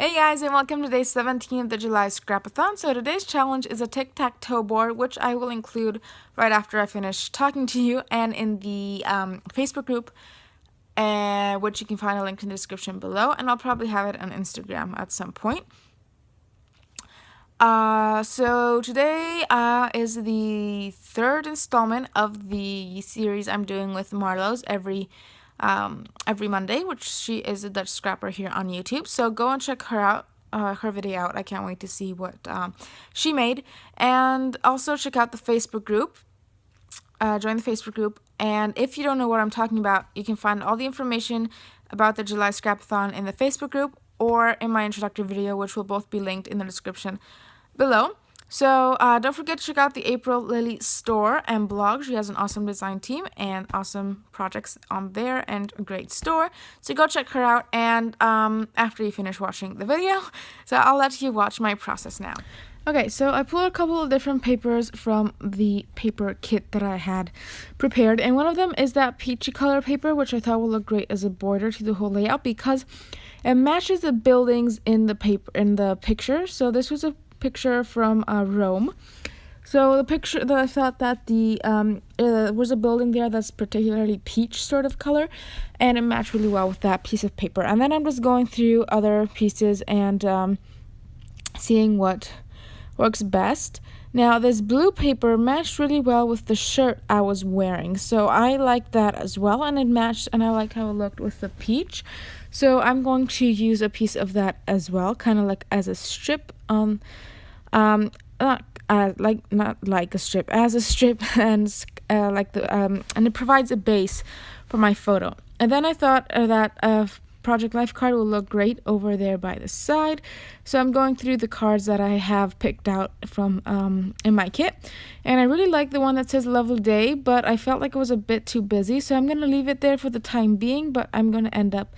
Hey guys, and welcome to day 17 of the July Scrapathon. So today's challenge is a tic-tac-toe board, which I will include right after I finish talking to you, and in the Facebook group, which you can find a link in the description below, and I'll probably have it on Instagram at some point. So today is the third installment of the series I'm doing with Marlowe's every Monday, which she is a Dutch scrapper here on YouTube. So go and check her out, her video out. I can't wait to see what she made. And also check out the Facebook group. Join the Facebook group. And if you don't know what I'm talking about, you can find all the information about the July Scrapathon in the Facebook group or in my introductory video, which will both be linked in the description below. So don't forget to check out the April Lilli store and blog. She has an awesome design team and awesome projects on there and a great store. So go check her out, and after you finish watching the video, so I'll let you watch my process now. Okay, so I pulled a couple of different papers from the paper kit that I had prepared, and one of them is that peachy color paper, which I thought would look great as a border to the whole layout because it matches the buildings in the picture. So this was a picture from Rome. So the picture that I thought that the was a building there that's particularly peach sort of color, and it matched really well with that piece of paper. And then I'm just going through other pieces and seeing what works best. Now this blue paper matched really well with the shirt I was wearing, so I liked that as well, and it matched, and I liked how it looked with the peach. So I'm going to use a piece of that as well, kind of like as a strip on, not like a strip, as a strip, and and it provides a base for my photo. And then I thought that Project Life card will look great over there by the side. So I'm going through the cards that I have picked out from in my kit, and I really like the one that says lovely day, but I felt like it was a bit too busy, so I'm going to leave it there for the time being, but I'm going to end up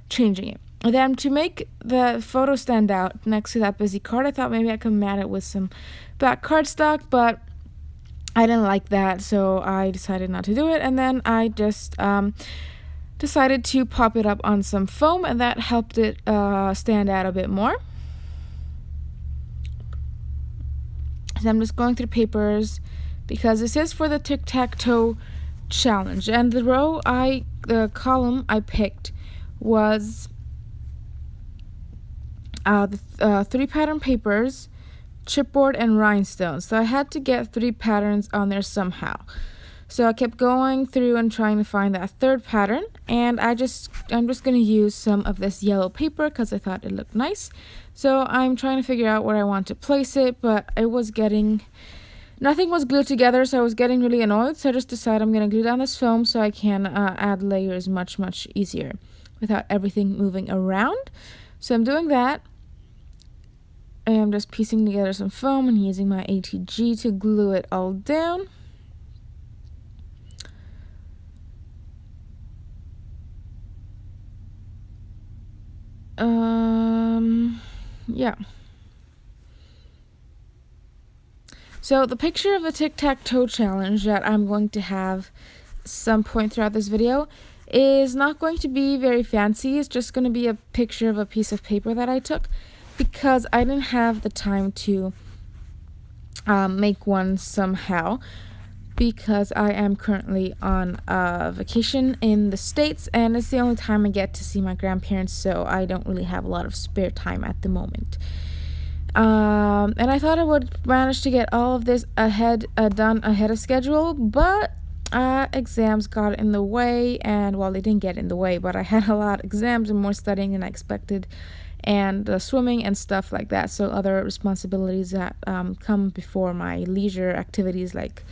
changing it. And then to make the photo stand out next to that busy card, I thought maybe I could mat it with some black cardstock, but I didn't like that, so I decided not to do it. And then I just decided to pop it up on some foam, and that helped it stand out a bit more. So I'm just going through papers because this is for the Tic-Tac-Toe challenge, and the column I picked was the 3 pattern papers, chipboard, and rhinestones. So I had to get 3 patterns on there somehow. So I kept going through and trying to find that third pattern, and I'm just going to use some of this yellow paper because I thought it looked nice. So I'm trying to figure out where I want to place it, but nothing was glued together, so I was getting really annoyed. So I just decided I'm going to glue down this foam so I can add layers much easier without everything moving around. So I'm doing that. I'm just piecing together some foam and using my ATG to glue it all down. Yeah. So the picture of the Tic-Tac-Toe challenge that I'm going to have some point throughout this video is not going to be very fancy. It's just going to be a picture of a piece of paper that I took because I didn't have the time to make one somehow, because I am currently on vacation in the States, and it's the only time I get to see my grandparents, so I don't really have a lot of spare time at the moment. And I thought I would manage to get all of this done ahead of schedule, but exams got in the way, and well, they didn't get in the way, but I had a lot of exams and more studying than I expected, and swimming and stuff like that, so other responsibilities that come before my leisure activities like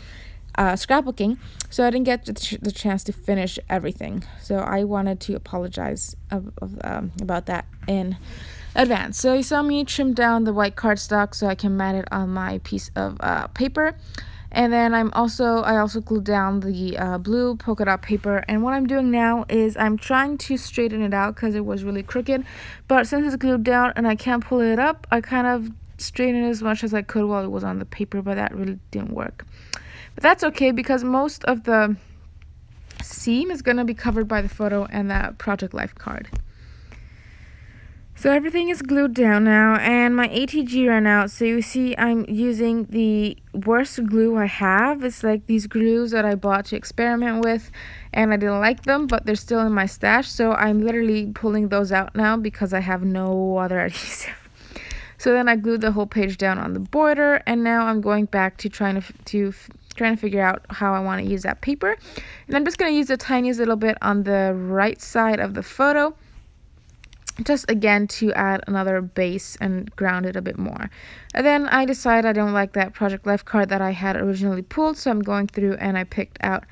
scrapbooking, so I didn't get the chance to finish everything. So I wanted to apologize about that in advance. So you saw me trim down the white cardstock so I can mat it on my piece of paper. And then I also glued down the blue polka dot paper, and what I'm doing now is I'm trying to straighten it out because it was really crooked, but since it's glued down and I can't pull it up, I kind of straightened it as much as I could while it was on the paper, but that really didn't work. But that's okay because most of the seam is going to be covered by the photo and that Project Life card. So everything is glued down now, and my ATG ran out. So you see I'm using the worst glue I have. It's like these glues that I bought to experiment with, and I didn't like them, but they're still in my stash. So I'm literally pulling those out now because I have no other adhesive. So then I glued the whole page down on the border, and now I'm going back to trying to figure out how I want to use that paper. And I'm just going to use the tiniest little bit on the right side of the photo, just again to add another base and ground it a bit more. And then I decided I don't like that Project Life card that I had originally pulled, so I'm going through and I picked out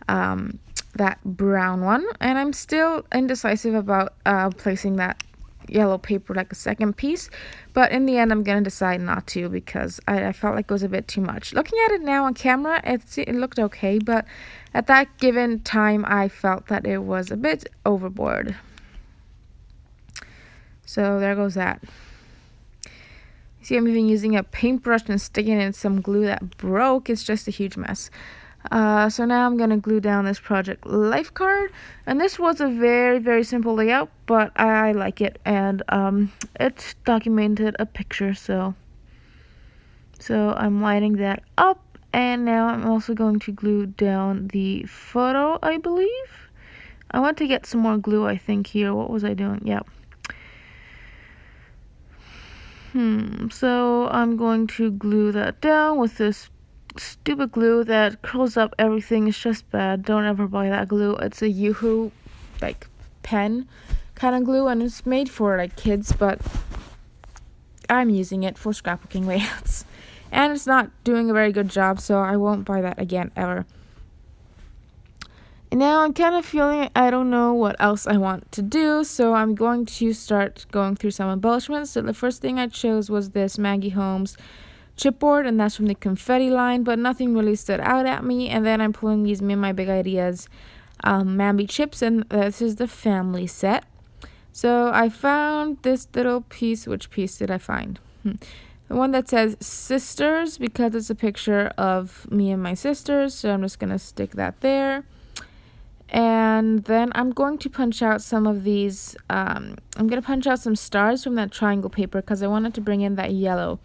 that brown one, and I'm still indecisive about placing that yellow paper like a second piece, but in the end I'm gonna decide not to because I felt like it was a bit too much. Looking at it now on camera, it looked okay, but at that given time I felt that it was a bit overboard. So there goes that. See, I'm even using a paintbrush and sticking in some glue that broke. It's just a huge mess. So now I'm gonna glue down this Project Life card, and this was a very, very simple layout, but I like it, and it documented a picture, so I'm lining that up, and now I'm also going to glue down the photo, I believe. I want to get some more glue, I think, here. What was I doing? Yep. So I'm going to glue that down with this stupid glue that curls up everything. It's just bad. Don't ever buy that glue. It's a Yoo-hoo like pen kind of glue, and it's made for like kids, but I'm using it for scrapbooking layouts, and it's not doing a very good job, so I won't buy that again ever. And now I'm kind of feeling I don't know what else I want to do, so I'm going to start going through some embellishments. So the first thing I chose was this Maggie Holmes chipboard, and that's from the confetti line, but nothing really stood out at me. And then I'm pulling these Me and My Big Ideas Mambi chips, and this is the family set. So I found this little piece. Which piece did I find? The one that says sisters, because it's a picture of me and my sisters, so I'm just gonna stick that there. And then I'm going to punch out some of these, I'm going to punch out some stars from that triangle paper because I wanted to bring in that yellow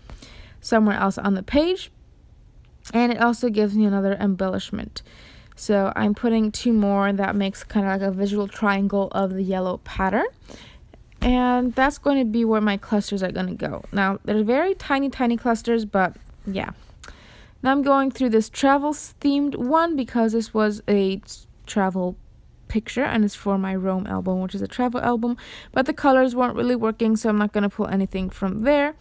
somewhere else on the page. And it also gives me another embellishment. So I'm putting two more, and that makes kind of like a visual triangle of the yellow pattern. And that's going to be where my clusters are going to go. Now, they're very tiny, tiny clusters, but yeah. Now I'm going through this travels themed one because this was a travel picture, and it's for my Rome album, which is a travel album, but the colors weren't really working, so I'm not going to pull anything from there.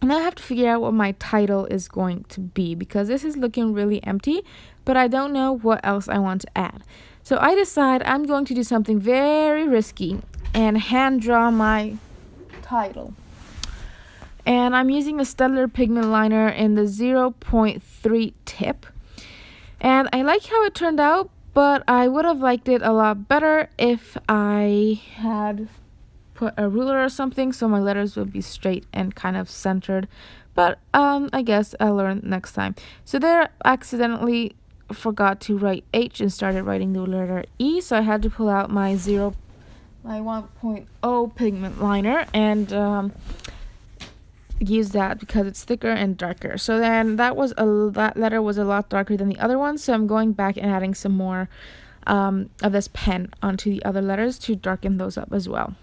And I have to figure out what my title is going to be because this is looking really empty, but I don't know what else I want to add. So I decide I'm going to do something very risky and hand draw my title. And I'm using a Stellar pigment liner in the 0.3 tip. And I like how it turned out, but I would have liked it a lot better if I had put a ruler or something so my letters would be straight and kind of centered. But I guess I'll learn next time. So there, I accidentally forgot to write H and started writing the letter E, so I had to pull out my 1.0 pigment liner and use that because it's thicker and darker. So then that letter was a lot darker than the other one, so I'm going back and adding some more of this pen onto the other letters to darken those up as well.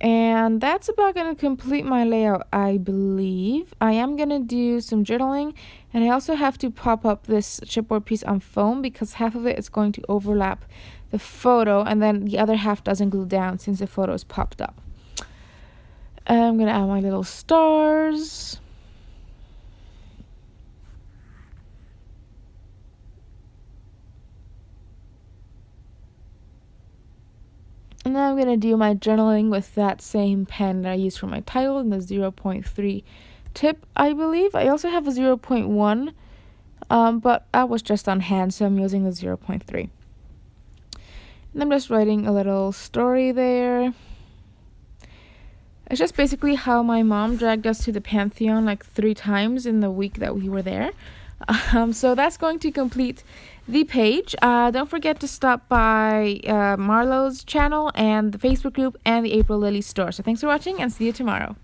And that's about going to complete my layout, I believe. I am going to do some journaling, and I also have to pop up this chipboard piece on foam because half of it is going to overlap the photo, and then the other half doesn't glue down since the photo is popped up. I'm going to add my little stars. And then I'm going to do my journaling with that same pen that I used for my title in the 0.3 tip, I believe. I also have a 0.1, but that was just on hand, so I'm using the 0.3. And I'm just writing a little story there. It's just basically how my mom dragged us to the Pantheon like 3 times in the week that we were there. So that's going to complete the page. Don't forget to stop by Marlo's channel and the Facebook group and the April Lilli store. So thanks for watching and see you tomorrow.